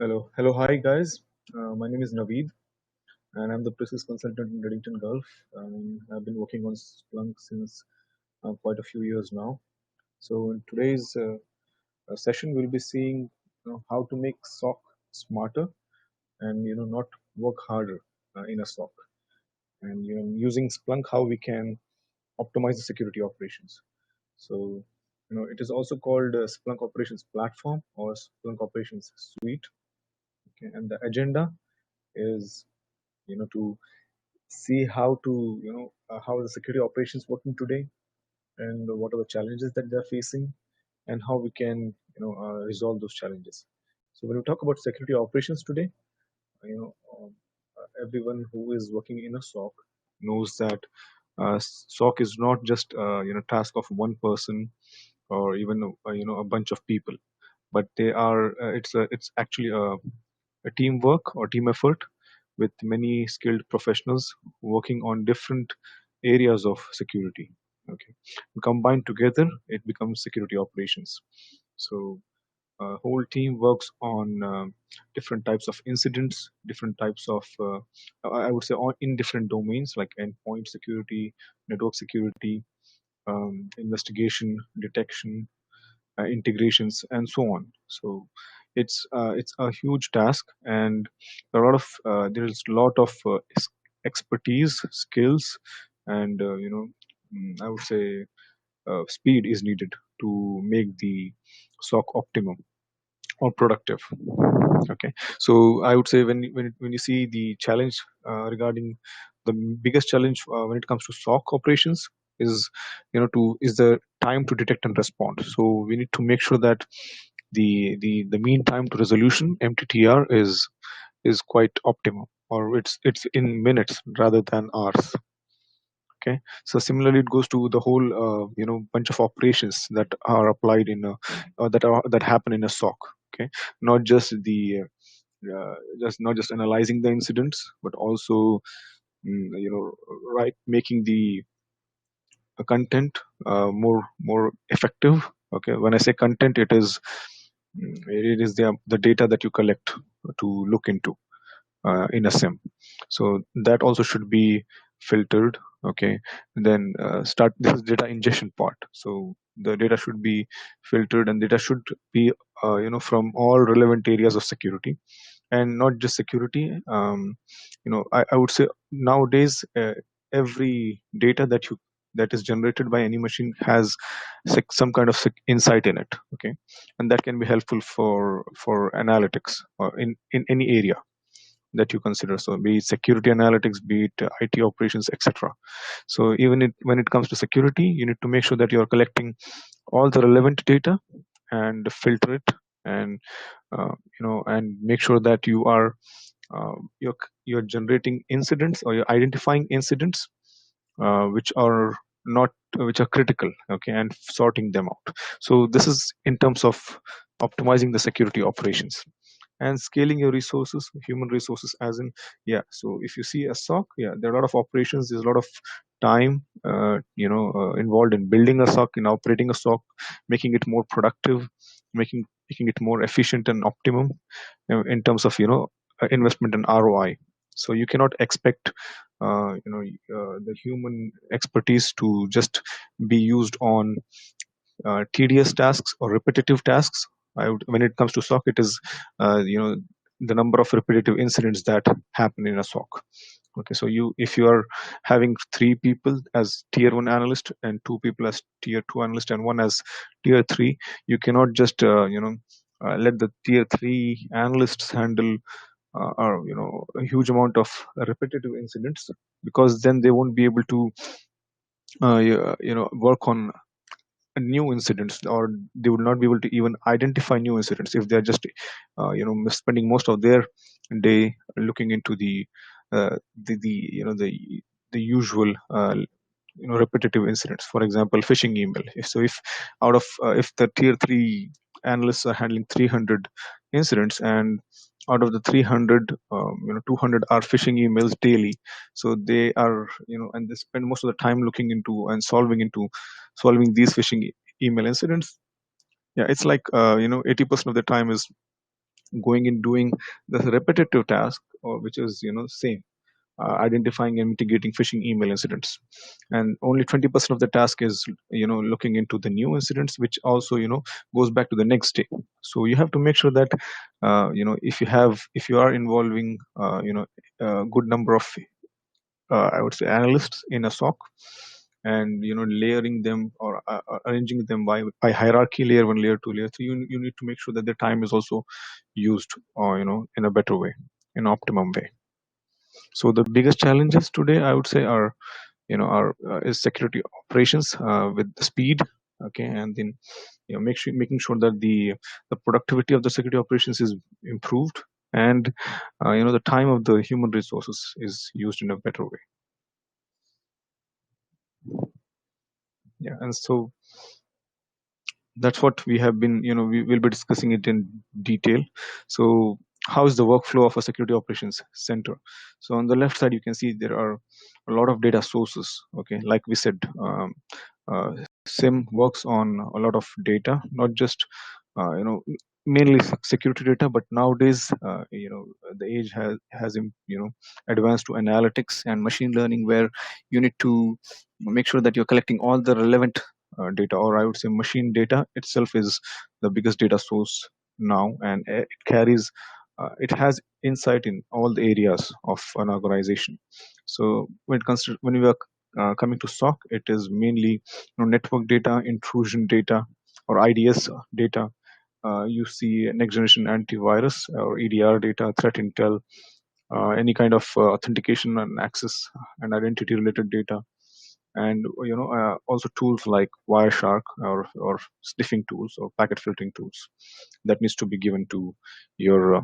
Hello, hi guys. My name is Naveed, and I'm the process consultant in Redington Gulf. I've been working on Splunk since quite a few years now. So in today's session, we'll be seeing how to make SOC smarter and not work harder in a SOC, and using Splunk how we can optimize the security operations. So it is also called Splunk Operations Platform or Splunk Operations Suite. Okay, and the agenda is to see how to how the security operations working today and what are the challenges that they're facing and how we can resolve those challenges. So when we talk about security operations today, everyone who is working in a SOC knows that SOC is not just task of one person or even a bunch of people, but they are it's actually a teamwork or team effort with many skilled professionals working on different areas of security. Okay, combined together, it becomes security operations. So whole team works on different types of incidents, different types of I would say in different domains like endpoint security, network security, investigation, detection, integrations, and so on. So it's a huge task, and there's a lot of expertise, skills, and I would say speed is needed to make the SOC optimum or productive. Okay, so I would say when you see the challenge regarding the biggest challenge when it comes to SOC operations is is the time to detect and respond. So we need to make sure that the mean time to resolution (MTTR) is quite optimum, or it's in minutes rather than hours. Okay, so similarly it goes to the whole bunch of operations that are applied in a that happen in a SOC. Okay, not just the not just analyzing the incidents, but also making the content more effective. Okay, when I say content, it is the data that you collect to look into in a SIEM. So that also should be filtered. Okay, and then start this is data ingestion part. So the data should be filtered, and data should be from all relevant areas of security, and not just security. I would say nowadays every data that is generated by any machine has some kind of insight in it. Okay, and that can be helpful for analytics or in any area that you consider. So be it security analytics, be it IT operations, etc. So when it comes to security, you need to make sure that you are collecting all the relevant data and filter it, and and make sure that you are you're generating incidents, or you're identifying incidents which are not which are critical. Okay, and sorting them out. So this is in terms of optimizing the security operations and scaling your resources, human resources, as in, yeah, so if you see a SOC, yeah, there are a lot of operations, there's a lot of time involved in building a SOC, in operating a SOC, making it more productive, making it more efficient and optimum in terms of investment and ROI. So you cannot expect the human expertise to just be used on tedious tasks or repetitive tasks. When it comes to SOC, it is the number of repetitive incidents that happen in a SOC. Okay, so if you are having 3 people as tier 1 analyst and 2 people as tier 2 analyst and 1 as tier 3, you cannot just let the tier 3 analysts handle or a huge amount of repetitive incidents, because then they won't be able to work on new incidents, or they would not be able to even identify new incidents if they're just spending most of their day looking into the usual repetitive incidents. For example, phishing email. If out of if the tier 3 analysts are handling 300 incidents, and out of the 300 200 are phishing emails daily, so they are and they spend most of the time looking into and solving these phishing email incidents. Yeah, it's like 80% of the time is going in doing the repetitive task, or which is same, identifying and mitigating phishing email incidents, and only 20% of the task is looking into the new incidents, which also goes back to the next day. So you have to make sure that if you are involving a good number of I would say analysts in a SOC, and layering them, or arranging them by hierarchy, layer 1, layer 2, layer 3, you need to make sure that their time is also used, or in a better way, in optimum way. So the biggest challenges today, I would say, are is security operations with the speed, okay, and then making sure that the productivity of the security operations is improved, and the time of the human resources is used in a better way. Yeah, and so that's what we have been, we will be discussing it in detail. So how is the workflow of a security operations center? So on the left side, you can see there are a lot of data sources, okay, like we said. uh, SIEM works on a lot of data, not just mainly security data, but nowadays the age has advanced to analytics and machine learning, where you need to make sure that you're collecting all the relevant data, or I would say machine data itself is the biggest data source now, and it carries it has insight in all the areas of an organization. So when we are coming to SOC, it is mainly network data, intrusion data, or IDS data. You see next generation antivirus or EDR data, threat intel, any kind of authentication and access and identity related data, and also tools like Wireshark, or sniffing tools or packet filtering tools that needs to be given to your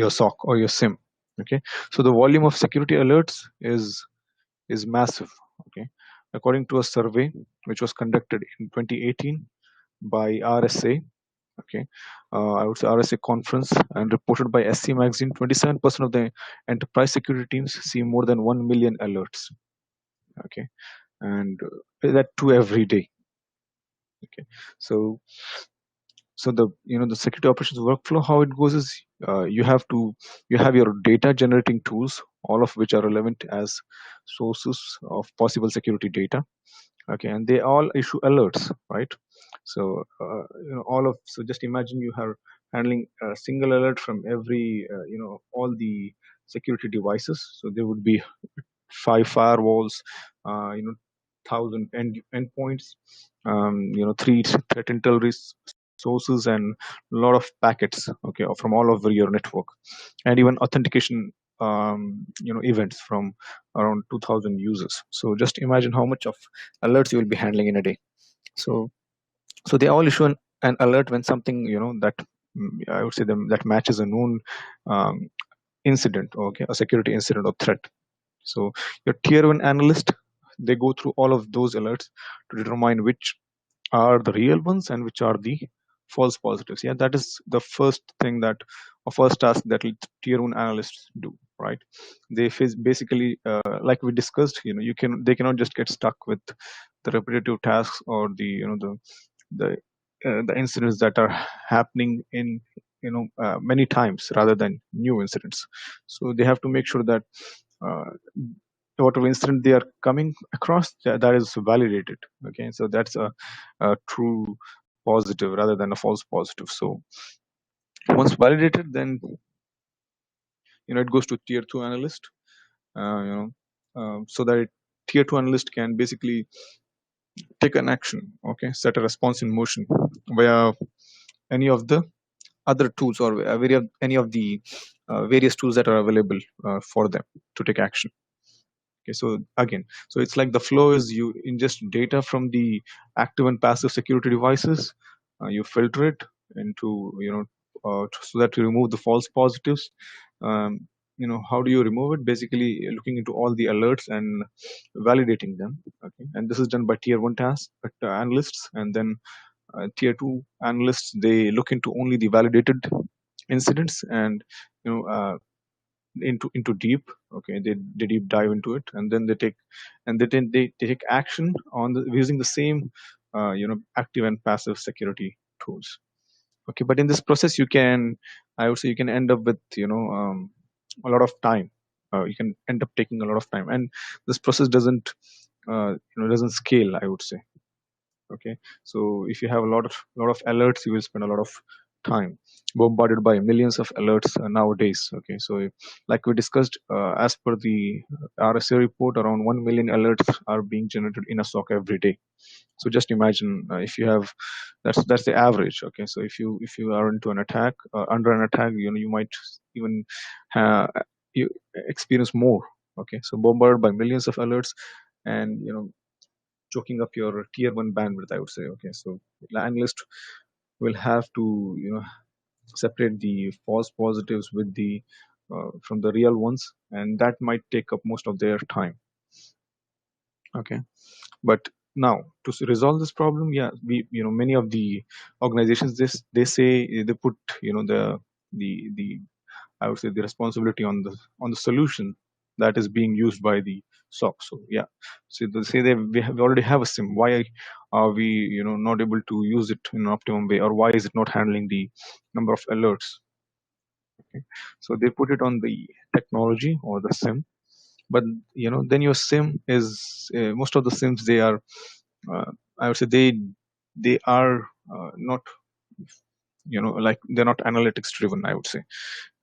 SOC or your SIEM. Okay, so the volume of security alerts is massive. Okay, according to a survey which was conducted in 2018 by RSA. Okay, I would say RSA conference, and reported by SC magazine, 27% of the enterprise security teams see more than 1 million alerts. Okay, and that too every day. Okay, so the the security operations workflow, how it goes is, you have your data generating tools, all of which are relevant as sources of possible security data. Okay, and they all issue alerts, right? So so just imagine you are handling a single alert from every all the security devices. So there would be 5 firewalls, uh, you know 1,000 endpoints, 3 threat intel sources, and a lot of packets, okay, from all over your network, and even authentication events from around 2,000 users. So just imagine how much of alerts you will be handling in a day. So they all issue an alert when something that I would say that matches a known um, incident, okay, a security incident or threat. So your tier 1 analyst, they go through all of those alerts to determine which are the real ones and which are the false positives. Yeah, that is the first thing, that or first task that tier 1 analysts do, right? They face basically, like we discussed, they cannot just get stuck with the repetitive tasks, or the the incidents that are happening in many times rather than new incidents. So they have to make sure that uh, whatever incident they are coming across, that is validated. Okay, so that's a true positive rather than a false positive. So once validated, then it goes to tier 2 analyst, so that tier 2 analyst can basically take an action, okay, set a response in motion via any of the other tools, or any of the various tools that are available for them to take action. Okay, so again, so it's like the flow is, you ingest data from the active and passive security devices, you filter it into, so that you remove the false positives. How do you remove it? Basically, looking into all the alerts and validating them. Okay, and this is done by tier 1 task analysts, and then tier 2 analysts, they look into only the validated incidents, and into deep. Okay, they deep dive into it, and then they take action on using the same active and passive security tools. Okay, but in this process you can, I would say, you can end up with a lot of time. You can end up taking a lot of time, and this process doesn't scale, I would say. Okay, so if you have a lot of alerts, you will spend a lot of time bombarded by millions of alerts nowadays. Okay, so like we discussed, as per the RSA report, around 1 million alerts are being generated in a SOC every day. So just imagine, if you have, that's the average. Okay, so if you are into an attack, under an attack, you might even uh, you experience more. Okay, so bombarded by millions of alerts, and choking up your tier 1 bandwidth, I would say. Okay, so the analyst will have to separate the false positives with the from the real ones, and that might take up most of their time. Okay, but now to resolve this problem, yeah, we many of the organizations, they say, they put the I would say the responsibility on the solution that is being used by the SOC. So yeah, so they say we already have a SIM. Why are we not able to use it in an optimum way, or why is it not handling the number of alerts? Okay, so they put it on the technology or the SIM, but then your SIM is, most of the SIMs, they are, I would say, they are not, like, they're not analytics driven, I would say.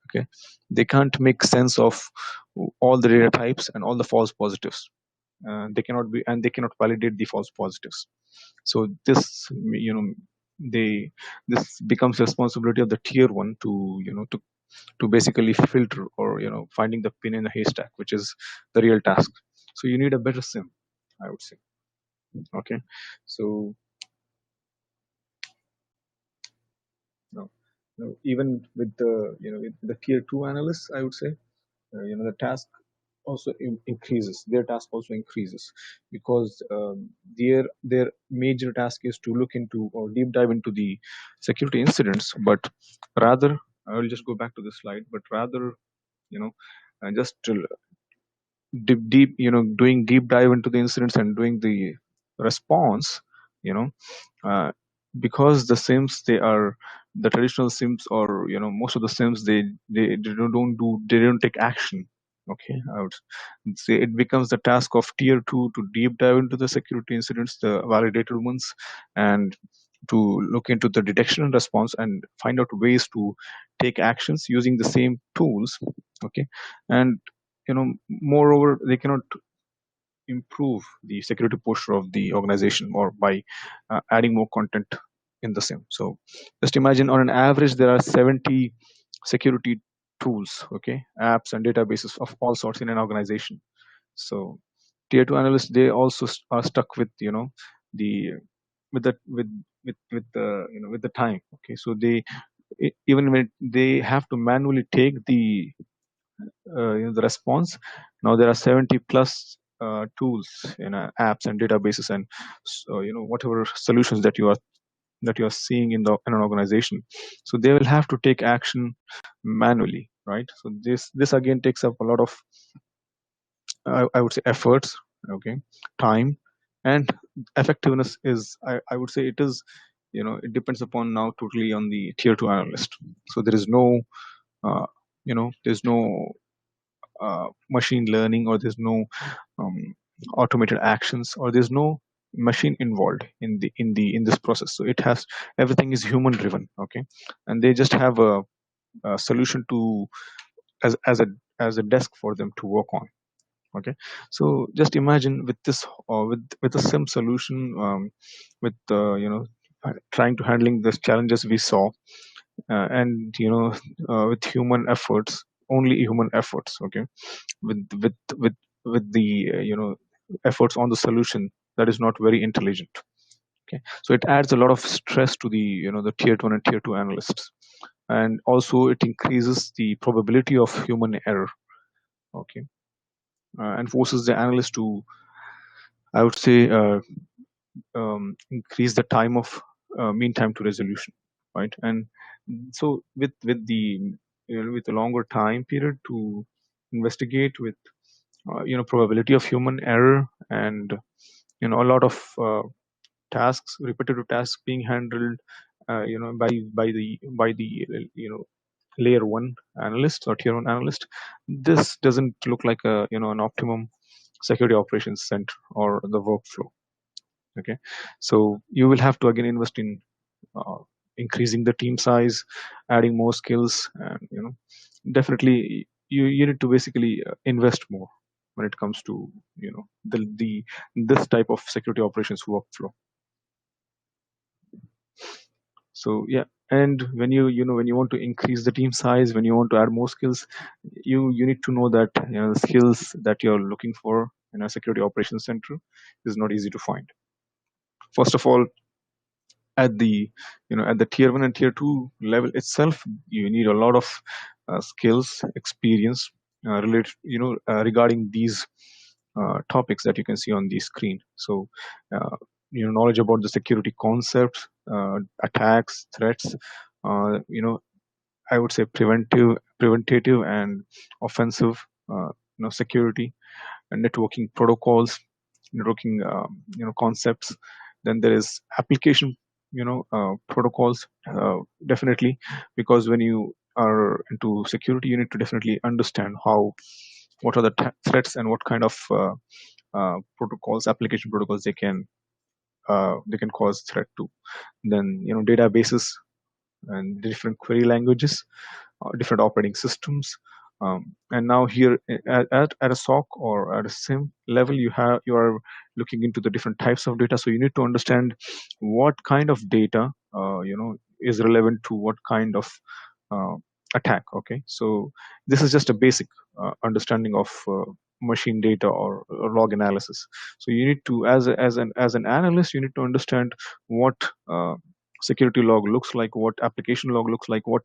Okay, they can't make sense of all the data types and all the false positives. They cannot validate the false positives. So they this becomes the responsibility of the tier 1 to basically filter, or finding the pin in the haystack, which is the real task. So you need a better SIM, I would say. Okay, so no, no, even with the with the tier 2 analysts, I would say, the task also increases. Their task also increases, because their major task is to look into or deep dive into the security incidents. But rather, I will just go back to the slide. But rather, you know, just to deep, doing deep dive into the incidents and doing the response, you know, uh, because the sims, they are the traditional sims, or most of the sims, they don't take action. Okay, I would say it becomes the task of tier 2 to deep dive into the security incidents, the validated ones, and to look into the detection and response, and find out ways to take actions using the same tools. Okay, and moreover, they cannot improve the security posture of the organization, or by adding more content in the same. So just imagine, on an average, there are 70 security tools, okay, apps and databases of all sorts in an organization. So tier 2 analysts, they also are stuck with the with the with the with the time. Okay, so even when they have to manually take the response. Now there are 70 plus tools, apps and databases, and so, whatever solutions that you are seeing in an organization. So they will have to take action manually, right? So this again takes up a lot of, I would say, efforts. Okay, time and effectiveness is, I would say, it is, it depends upon now totally on the tier 2 analyst. So there is no uh, there's no machine learning, or there's no um, automated actions, or there's no machine involved in this process. So it has, everything is human driven. Okay, and they just have a solution to, as a desk for them to work on. Okay, so just imagine with this, with a sim solution, with trying to handling the challenges we saw, and with human efforts, only human efforts. Okay, with with with with the efforts on the solution that is not very intelligent. Okay, so it adds a lot of stress to the the tier 1 and tier 2 analysts, and also it increases the probability of human error. Okay, and forces the analyst to, I would say, increase the time of mean time to resolution, right? And so with the with a longer time period to investigate, with probability of human error, and a lot of tasks, repetitive tasks being handled, by the layer one analyst or tier one analyst, this doesn't look like an optimum security operations center or the workflow. Okay, so you will have to again invest in uh, increasing the team size, adding more skills, and definitely you need to basically invest more when it comes to the this type of security operations workflow. So yeah, and when when you want to increase the team size, when you want to add more skills, you need to know that the skills that you're looking for in a security operations center is not easy to find. First of all, at the at the tier one and tier two level itself, you need a lot of skills, experience related regarding these topics that you can see on the screen. So uh, knowledge about the security concepts, attacks, threats, I would say preventative and offensive security and networking protocols, networking concepts. Then there is application protocols, definitely, because when you are into security, you need to definitely understand what are the threats and what kind of protocols, application protocols they can cause threat to. Then databases and different query languages, different operating systems. And now here at a SOC or at a SIEM level, you are looking into the different types of data. So you need to understand what kind of data is relevant to what kind of uh, attack. Okay, so this is just a basic understanding of machine data or log analysis. So you need to, as an analyst, you need to understand what security log looks like, what application log looks like, what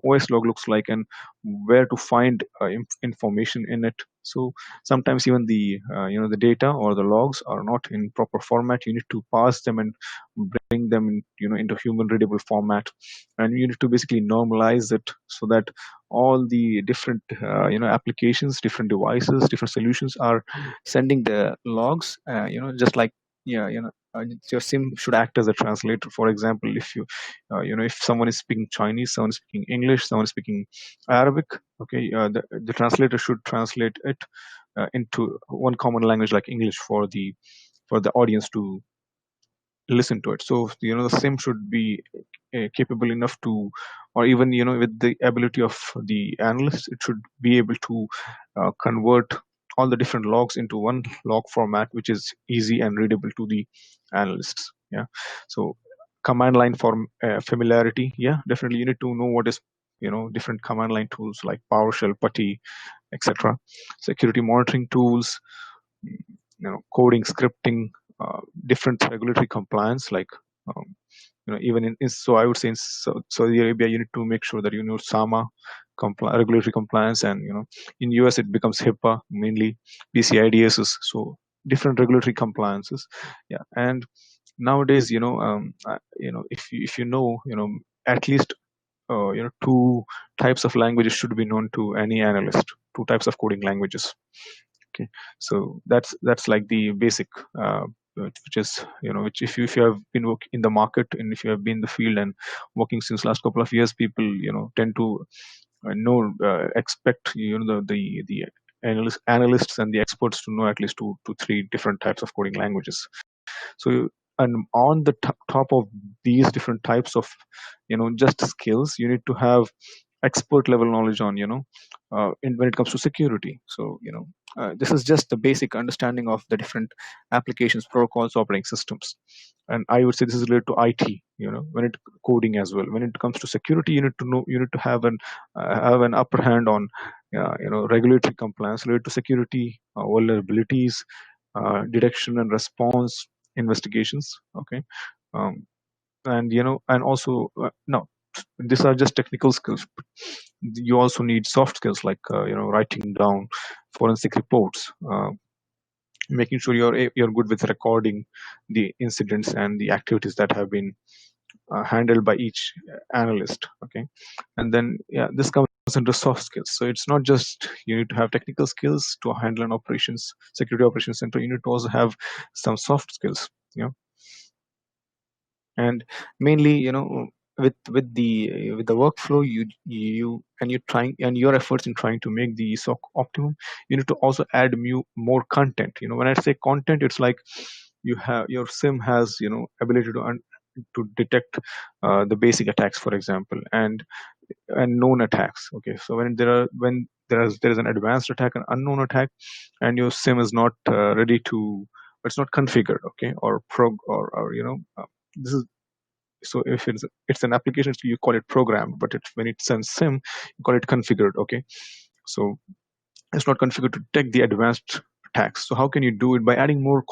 OS log looks like, and where to find information in it. So sometimes even the data or the logs are not in proper format. You need to parse them and bring them in, into human readable format, and you need to basically normalize it so that all the different applications, different devices, different solutions are sending the logs, just like, yeah, your SIM should act as a translator. For example, if if someone is speaking Chinese, someone is speaking English, someone is speaking Arabic, okay, the translator should translate it into one common language like English for the audience to listen to it. So the SIM should be capable enough to, or even with the ability of the analyst, it should be able to convert all the different logs into one log format, which is easy and readable to the analysts. Yeah. So command line for familiarity. Yeah, definitely you need to know what is different command line tools like PowerShell, PuTTY, etc. Security monitoring tools, coding, scripting, different regulatory compliance, like even so I would say in Saudi Arabia, you need to make sure that you know SAMA regulatory compliance, and in US it becomes HIPAA mainly, PCI DSS, so different regulatory compliances. Yeah, and nowadays if you know at least two types of languages should be known to any analyst, two types of coding languages. Okay, so that's like the basic, which is which if you have been working in the market, and if you have been in the field and working since last couple of years, people tend to know, expect the analysts and the experts to know at least two to three different types of coding languages. So, and on the top of these different types of just skills, you need to have expert level knowledge on when it comes to security. So this is just the basic understanding of the different applications, protocols, operating systems, and I would say this is related to IT, when it coding as well. When it comes to security, you need to have an upper hand on regulatory compliance related to security, vulnerabilities, detection and response, investigations. Okay, um, and and also no, these are just technical skills. You also need soft skills like writing down forensic reports, making sure you're good with recording the incidents and the activities that have been handled by each analyst. Okay, and then yeah, this comes into soft skills. So it's not just you need to have technical skills to handle an operations security operations center. You need to also have some soft skills. And mainly with the workflow, you and you trying and your efforts in trying to make the SOC optimum, you need to also add more content. When I say content, it's like your SIM has ability to detect the basic attacks, for example, and known attacks. Okay, so when there is an advanced attack, an unknown attack, and your SIM is not ready to, it's not configured, okay, or this is, so if it's an application, so you call it programmed, but when it sends SIM, you call it configured. Okay, so it's not configured to detect the advanced attacks. So how can you do it? By adding more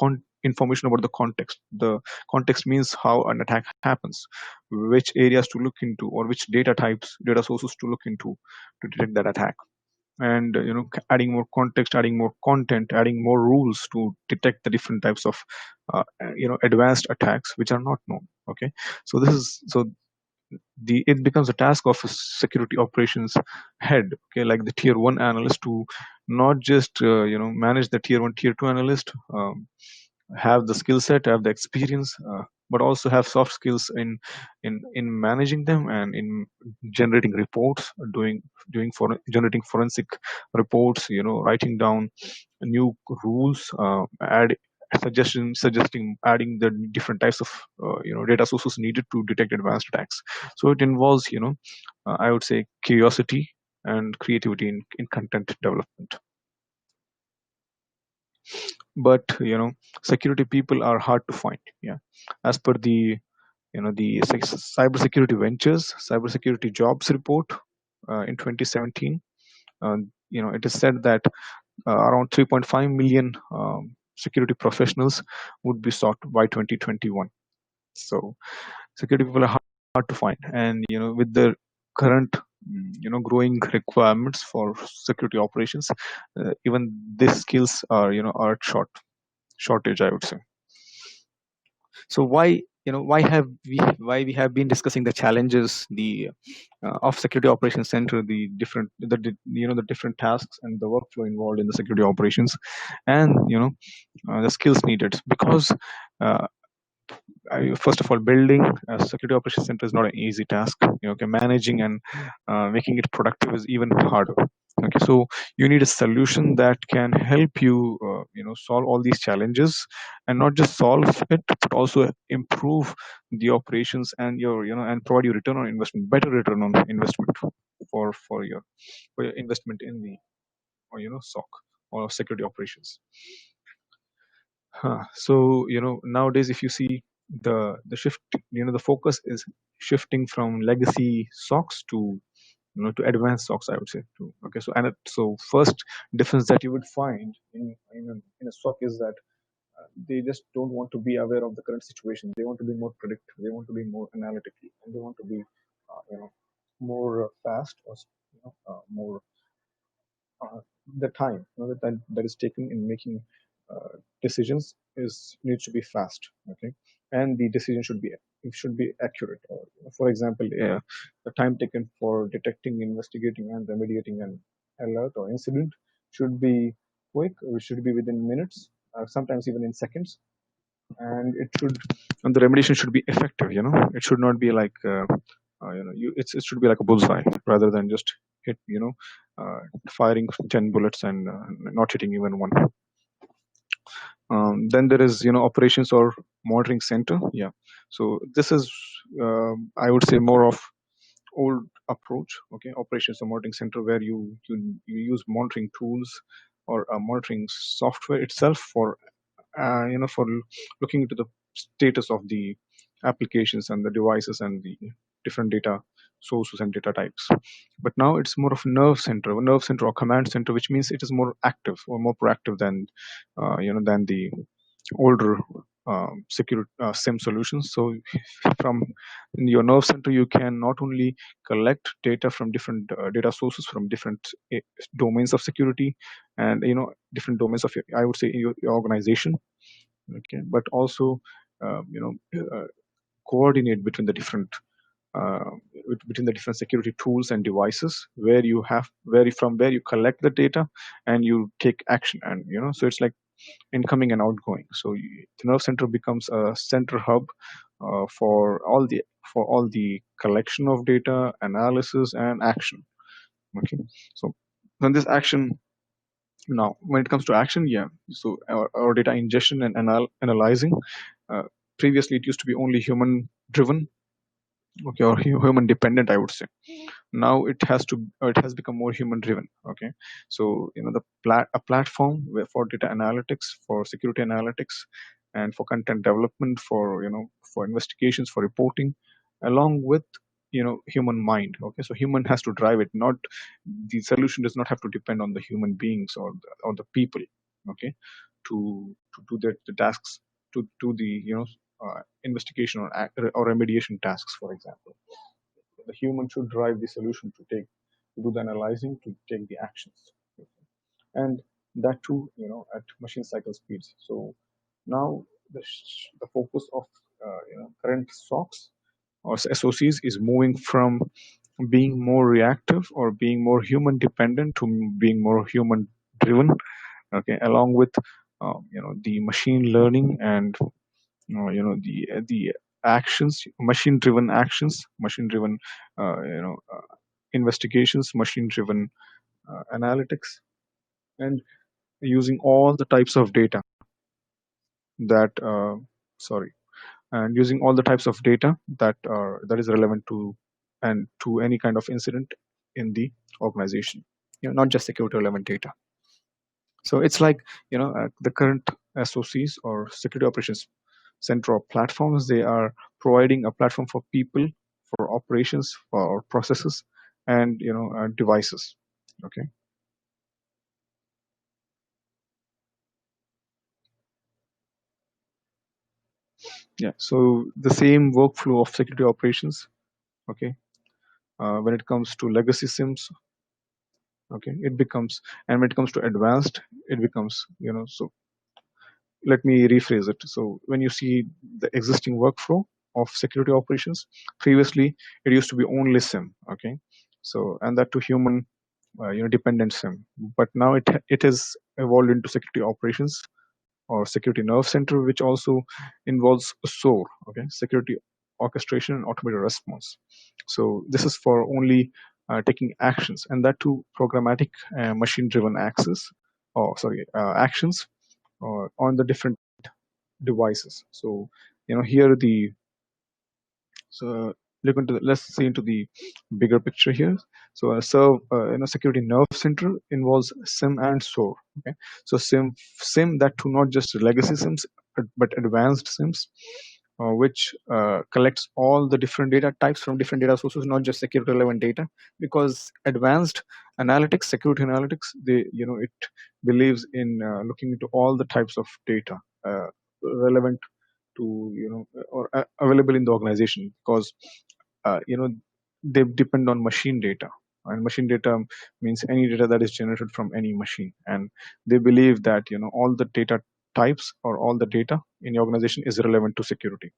information about the context. The context means how an attack happens, which areas to look into, or which data sources to look into to detect that attack. And adding more context, adding more content, adding more rules to detect the different types of advanced attacks which are not known. Okay, so it becomes a task of a security operations head, okay, like the tier 1 analyst, to not just manage the tier 1 tier 2 analyst, have the skill set, have the experience, but also have soft skills in managing them, and in generating reports, generating forensic reports, writing down new rules, suggesting adding the different types of data sources needed to detect advanced attacks. So it involves I would say curiosity and creativity in content development. But security people are hard to find. Yeah, as per the cybersecurity ventures cybersecurity jobs report in 2017, it is said that around 3.5 million security professionals would be sought by 2021. So security people are hard to find, and with the current growing requirements for security operations, even these skills are at shortage, I would say. So why we have been discussing the challenges, the of security operations center, the different tasks and the workflow involved in the security operations, and the skills needed, because first of all, building a security operations center is not an easy task. Okay, managing and making it productive is even harder. Okay, so you need a solution that can help you, solve all these challenges, and not just solve it, but also improve the operations and and provide you return on investment, better return on investment for your investment in the SOC or security operations. So nowadays, if you see the shift, the focus is shifting from legacy SOCs to advanced SOCs, I would say. Okay, so first difference that you would find in a SOC is that they just don't want to be aware of the current situation. They want to be more predictive. They want to be more analytical, and they want to be more fast, or more the time that is taken in making decisions needs to be fast. Okay, and the decision should be accurate. Or for example, the time taken for detecting, investigating, and remediating an alert or incident should be quick, or should be within minutes, sometimes even in seconds. And the remediation should be effective. It should not be like it should be like a bullseye, rather than just hit firing 10 bullets and not hitting even one. Then there is operations or monitoring center. Yeah, so this is I would say more of old approach. Okay, operations or monitoring center, where you use monitoring tools or monitoring software itself for for looking into the status of the applications and the devices and the different data sources and data types. But now it's more of nerve center or command center, which means it is more active or more proactive than than the older secure SIM solutions. So from your nerve center, you can not only collect data from different data sources from different domains of security, and different domains of I would say your organization. Okay, but also coordinate between the different security tools and devices, where you collect the data and you take action. And so it's like incoming and outgoing. So the nerve center becomes a center hub for all the for all the collection of data, analysis, and action. Okay, so when this action, now when it comes to action, yeah, so our data ingestion and analyzing, uh, previously it used to be only human driven, okay, or human dependent, I would say. Now it has become more human driven. Okay, so a platform for data analytics, for security analytics, and for content development, for for investigations, for reporting, along with human mind. Okay, so human has to drive it, not the solution does not have to depend on the human beings or the people, okay, to do the tasks, to do the investigation or remediation tasks, for example. The human should drive the solution to do the analyzing, to take the actions, and that too, at machine cycle speeds. So now the focus of current SOCs or SOCs is moving from being more reactive or being more human dependent to being more human driven. Okay, along with the machine learning and the actions, machine driven actions, machine driven investigations, machine driven analytics, and using all the types of data that sorry and using all the types of data that is relevant to and to any kind of incident in the organization, not just security relevant data. So it's like the current SOCs or security operations center or platforms, they are providing a platform for people, for operations, for processes, and devices. Okay. Yeah. So the same workflow of security operations. Okay. When it comes to legacy SIMs, okay, it becomes, and when it comes to advanced, it becomes, so let me rephrase it. So when you see the existing workflow of security operations, previously it used to be only SIM, okay, so and that to human dependent SIM, but now it has evolved into security operations or security nerve center, which also involves SOAR, okay, security orchestration and automated response. So this is for only taking actions, and that too programmatic machine driven access, or sorry, actions on the different devices. So here the so look into let's see into the bigger picture here. So a security nerve center involves SIM and SOAR. Okay, so SIM that to not just legacy SIMs but advanced SIMs, which collects all the different data types from different data sources, not just security relevant data, because advanced analytics, security analytics, it believes in looking into all the types of data relevant to or available in the organization, because they depend on machine data, and machine data means any data that is generated from any machine, and they believe that all the data types or all the data in the organization is relevant to security.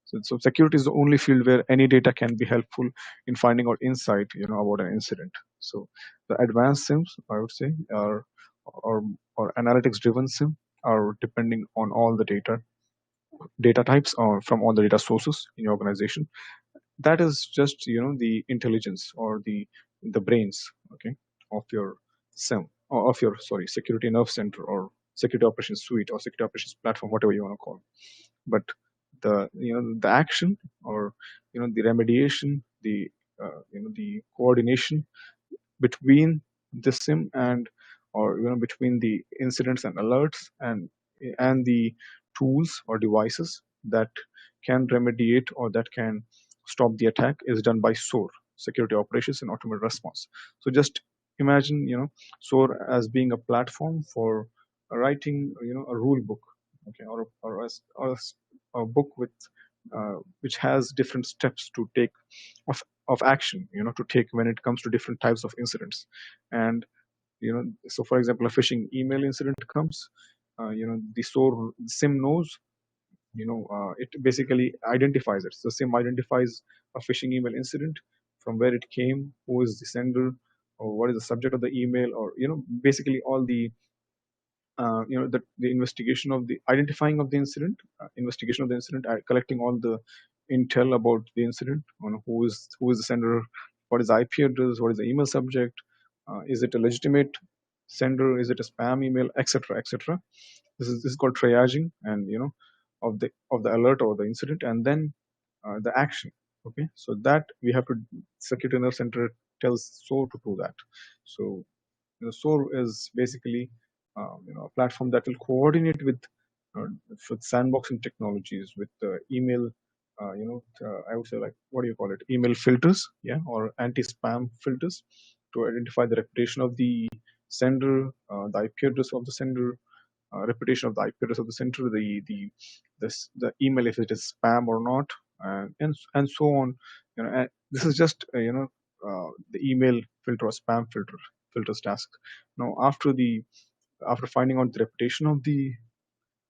So security is the only field where any data can be helpful in finding out insight about an incident. So the advanced SIMs, I would say, are or analytics driven SIM are depending on all the data types or from all the data sources in your organization. That is just the intelligence or the brains, okay, of your SIM, or of your, sorry, security nerve center or security operations suite or security operations platform, whatever you want to call it. But the action, or the remediation, the coordination between the SIM and, or between the incidents and alerts and the tools or devices that can remediate or that can stop the attack is done by SOAR, security operations and automated response. So just imagine SOAR as being a platform for writing a rule book, okay, or a book with which has different steps to take of action to take when it comes to different types of incidents. And so for example, a phishing email incident comes, the SOAR SIM knows, it basically identifies it. So SIM identifies a phishing email incident, from where it came, who is the sender, or what is the subject of the email, or basically all the the investigation of the identifying of the incident, investigation of the incident, collecting all the intel about the incident, on who is the sender, what is the IP address, what is the email subject, is it a legitimate sender, is it a spam email, etc., etc. This is called triaging, and of the alert or the incident, and then the action. Okay, so that we have to, security nerve center tells SOAR to do that. So SOAR is basically a platform that will coordinate uh, with sandboxing technologies, with email, I would say, like, what do you call it? Email filters, yeah, or anti-spam filters, to identify the reputation of the sender, the IP address of the sender, reputation of the IP address of the sender, the email, if it is spam or not, and so on. And this is just the email filter or spam filters task. Now, after finding out the reputation of the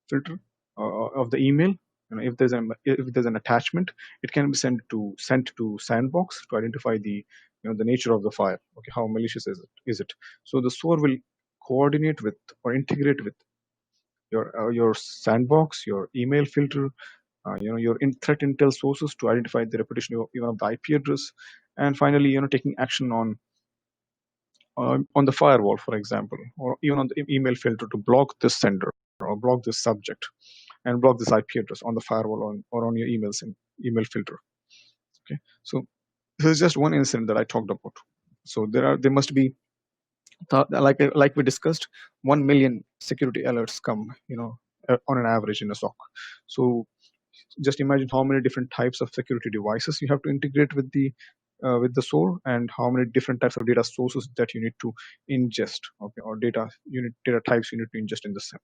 filter, of the email, if there's an attachment, it can be sent to sandbox to identify the nature of the file. Okay, how malicious is it? So the SOAR will coordinate with or integrate with your sandbox, your email filter, your threat intel sources to identify the reputation of even of the IP address, and finally, taking action on the firewall, for example, or even on the email filter to block this sender or block this subject and block this IP address on the firewall or on your email filter. Okay, so this is just one incident that I talked about. So there must be, like we discussed, 1 million security alerts come, on an average in a SOC. So just imagine how many different types of security devices you have to integrate with the SOAR, and how many different types of data sources that you need to ingest, okay, or data types you need to ingest in the SIEM.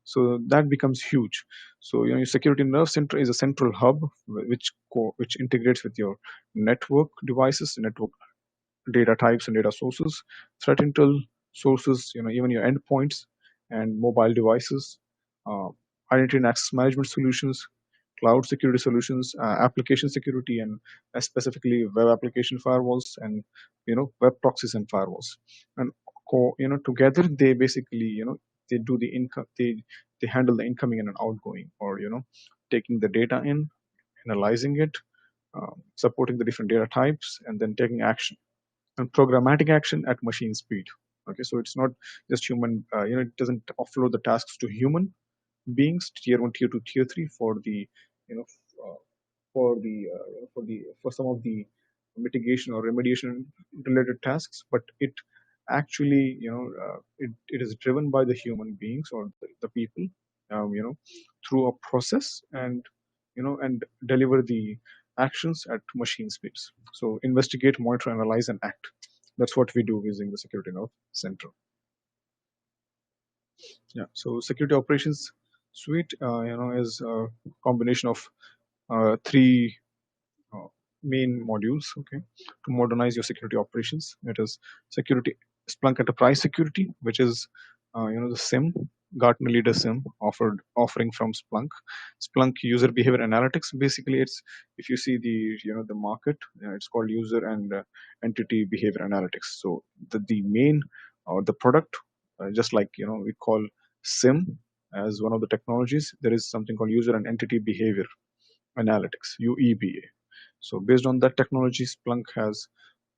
So that becomes huge. So your security nerve center is a central hub which integrates with your network devices, network data types and data sources, threat intel sources, even your endpoints and mobile devices, uh, identity and access management solutions, cloud security solutions, application security, and specifically web application firewalls, and web proxies and firewalls. And together they basically, they do the income, they handle the incoming and an outgoing, or taking the data in, analyzing it, supporting the different data types, and then taking action, and programmatic action at machine speed. Okay, so it's not just human, it doesn't offload the tasks to human beings, tier 1, tier 2, tier 3, for the you know uh, for some of the mitigation or remediation related tasks, but it actually, it is driven by the human beings, or the people, through a process, and deliver the actions at machine speeds. So investigate, monitor, analyze, and act. That's what we do using the security nerve center. Yeah. So security operations suite, is a combination of three uh, main modules. Okay, to modernize your security operations, it is security Splunk Enterprise Security, which is the SIEM, Gartner Leader SIEM offering from Splunk. Splunk User Behavior Analytics. Basically, it's, if you see the market, it's called User and Entity Behavior Analytics. So the main, or the product, just like we call SIEM as one of the technologies, there is something called User and Entity Behavior Analytics, UEBA. So based on that technology, Splunk has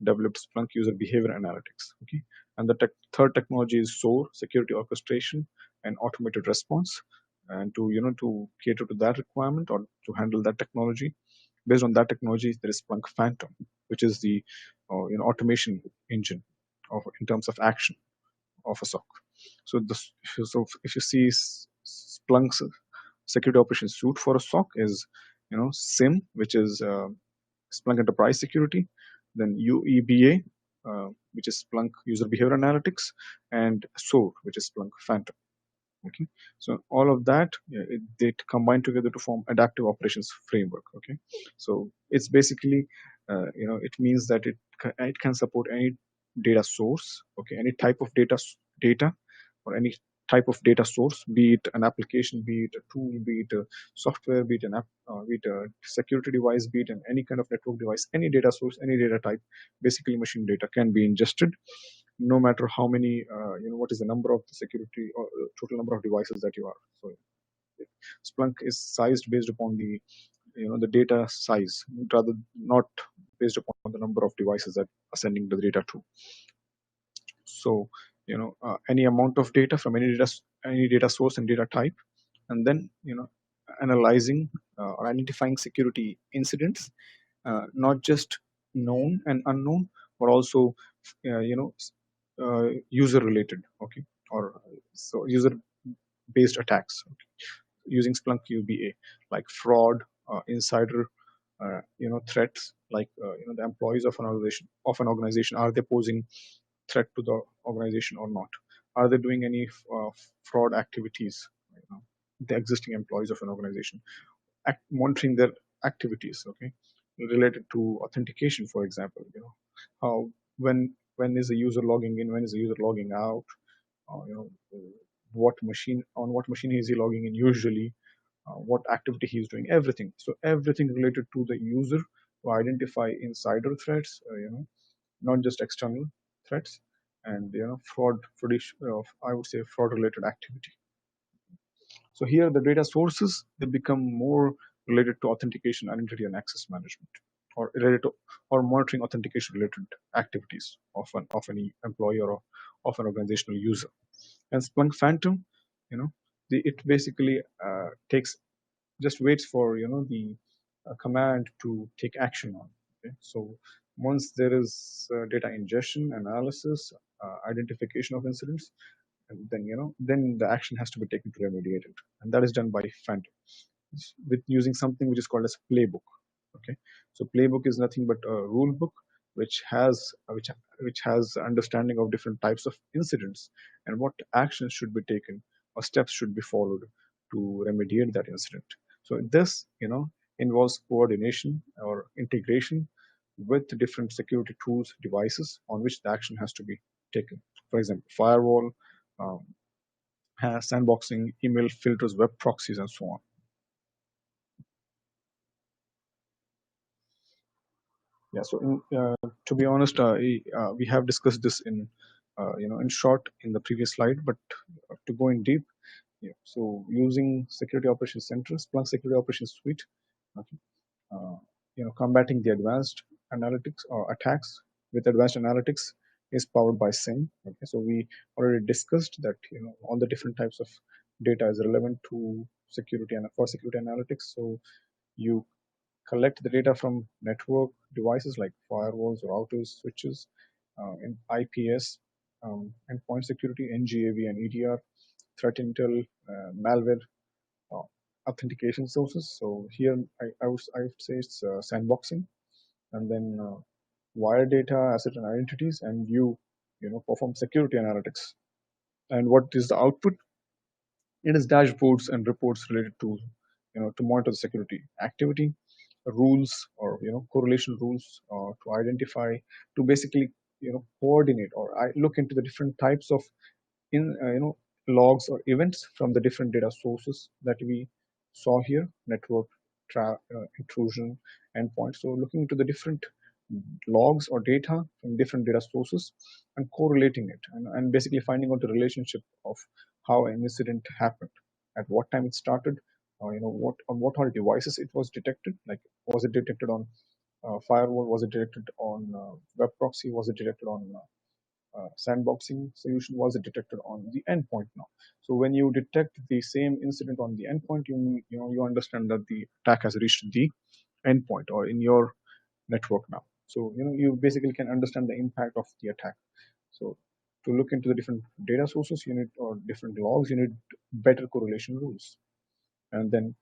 developed Splunk User Behavior Analytics. Okay, and the third technology is SOAR, Security Orchestration and Automated Response. And to cater to that requirement, or to handle that technology, based on that technology, there is Splunk Phantom, which is the automation engine in terms of action of a SOC. So if you see Splunk's security operations suite for a SOC is SIEM, which is Splunk Enterprise Security, then UEBA, which is Splunk User Behavior Analytics, and SOAR, which is Splunk Phantom. Okay, so all of that, they combine together to form adaptive operations framework. Okay, so it's basically, it means that it can support any data source. Okay, any type of data, or any type of data source, be it an application, be it a tool, be it a software, be it an app, be it a security device, be it any kind of network device, any data source, any data type, basically machine data can be ingested, no matter how many, what is the number of the security, or total number of devices that you are. So Splunk is sized based upon the the data size, rather not based upon the number of devices that are sending the data to. So any amount of data from any data source and data type, and then analyzing or identifying security incidents, not just known and unknown, but also user related, okay, or so user based attacks, okay, using Splunk UBA, like fraud, insider threats, like the employees of an organization, are they posing threat to the organization or not? Are they doing any fraud activities? The existing employees of an organization, monitoring their activities, okay, related to authentication, for example. How, when is a user logging in, when is a user logging out, what machine is he logging in usually, what activity he's doing, everything. So everything related to the user, to identify insider threats, not just external threats, and I would say fraud related activity. So here the data sources, they become more related to authentication, identity, and access management, or related to, or monitoring authentication related activities of any employee or of an organizational user. And Splunk Phantom, it basically takes, just waits for the command to take action on. Okay? So once there is data ingestion, analysis, identification of incidents, and then the action has to be taken to remediate it, and that is done by Phantom with using something which is called as playbook. Okay, so playbook is nothing but a rule book which has understanding of different types of incidents and what actions should be taken or steps should be followed to remediate that incident. So this involves coordination or integration with different security tools, devices on which the action has to be taken. For example, firewall, um, sandboxing, email filters, web proxies, and so on. Yeah. So to be honest, we have discussed this in short in the previous slide, but to go in deep, yeah. So using Security Operations Center, Splunk Security Operations Suite, okay, uh, combating the advanced analytics or attacks with advanced analytics is powered by SIEM. Okay, so we already discussed that all the different types of data is relevant to security and for security analytics. So you collect the data from network devices like firewalls, routers, switches, in IPS, endpoint security, NGAV and EDR, threat intel, malware, uh, authentication sources. So here I would say it's sandboxing, and then wire data, asset and identities, and you perform security analytics. And what is the output? It is dashboards and reports related to to monitor the security activity, rules, or correlation rules, to identify, to basically coordinate, or I look into the different types of in logs or events from the different data sources that we saw here: network, intrusion, endpoint. So looking into the different logs or data from different data sources and correlating it, and basically finding out the relationship of how an incident happened, at what time it started, what on what all devices it was detected, like was it detected on firewall, was it detected on web proxy, was it detected on sandboxing solution, was it detected on the endpoint now. So when you detect the same incident on the endpoint, you understand that the attack has reached the endpoint or in your network now. So you basically can understand the impact of the attack. So to look into the different data sources, you need, or different logs, you need better correlation rules. And then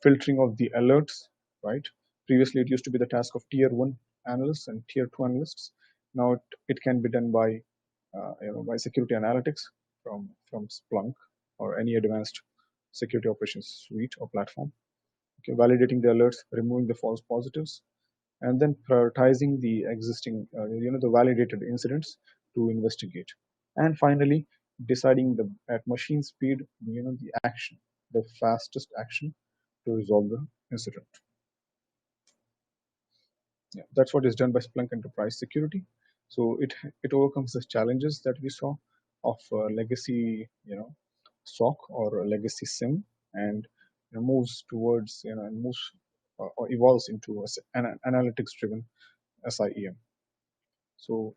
filtering of the alerts, right? Previously it used to be the task of tier 1 analysts and tier 2 analysts. Now it can be done by by security analytics from Splunk or any advanced security operations suite or platform. Okay, validating the alerts, removing the false positives, and then prioritizing the existing, the validated incidents to investigate. And finally, deciding at machine speed, the action, the fastest action to resolve the incident. Yeah, that's what is done by Splunk Enterprise Security. So it overcomes the challenges that we saw of legacy, SOC or legacy SIEM, and moves towards, and moves or evolves into an analytics driven SIEM. So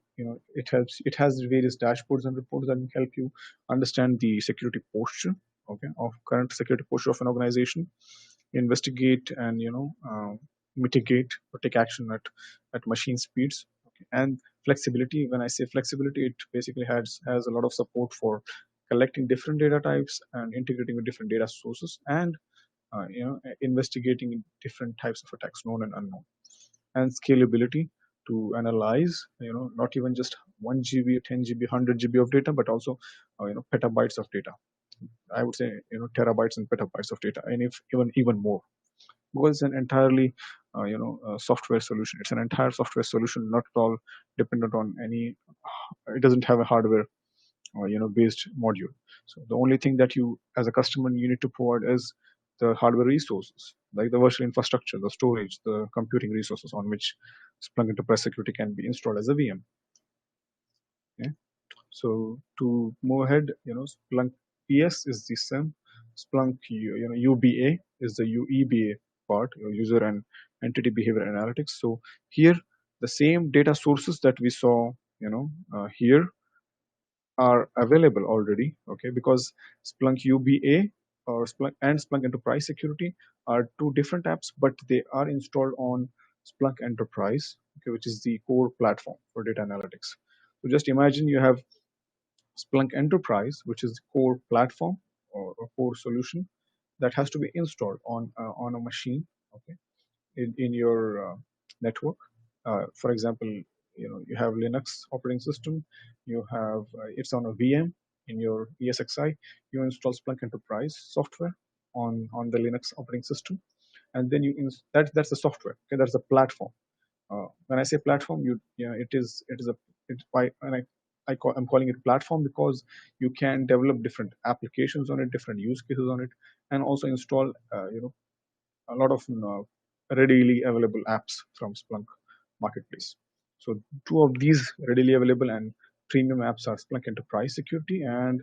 it helps. It has various dashboards and reports that can help you understand the security posture, okay, of current security posture of an organization, investigate and mitigate or take action at machine speeds. Okay. And flexibility. When I say flexibility, it basically has a lot of support for collecting different data types and integrating with different data sources and investigating different types of attacks, known and unknown, and scalability to analyze, not even just 1 GB, 10 GB, 100 GB of data, but also, petabytes of data. I would say, terabytes and petabytes of data, and if even more, because it's an entirely, software solution. It's an entire software solution, not at all dependent on any. It doesn't have a hardware based module. So the only thing that you as a customer you need to provide is the hardware resources, like the virtual infrastructure, the storage, the computing resources on which Splunk Enterprise Security can be installed as a VM. Okay? So to move ahead, Splunk ES is the SIEM. Splunk UBA is the UEBA part, user and entity behavior analytics. So here the same data sources that we saw here are available already, okay, because Splunk UBA or Splunk Enterprise Security are two different apps, but they are installed on Splunk Enterprise, okay, which is the core platform for data analytics. So just imagine you have Splunk Enterprise, which is the core platform or core solution that has to be installed on a machine, okay, in your network. For example, you have Linux operating system, you have it's on a VM in your ESXi. You install Splunk Enterprise software on the Linux operating system, and then that's the software. Okay, that's the platform. When I say platform, I'm calling it platform because you can develop different applications on it, different use cases on it, and also install a lot of readily available apps from Splunk Marketplace. So two of these readily available and premium apps are Splunk Enterprise Security and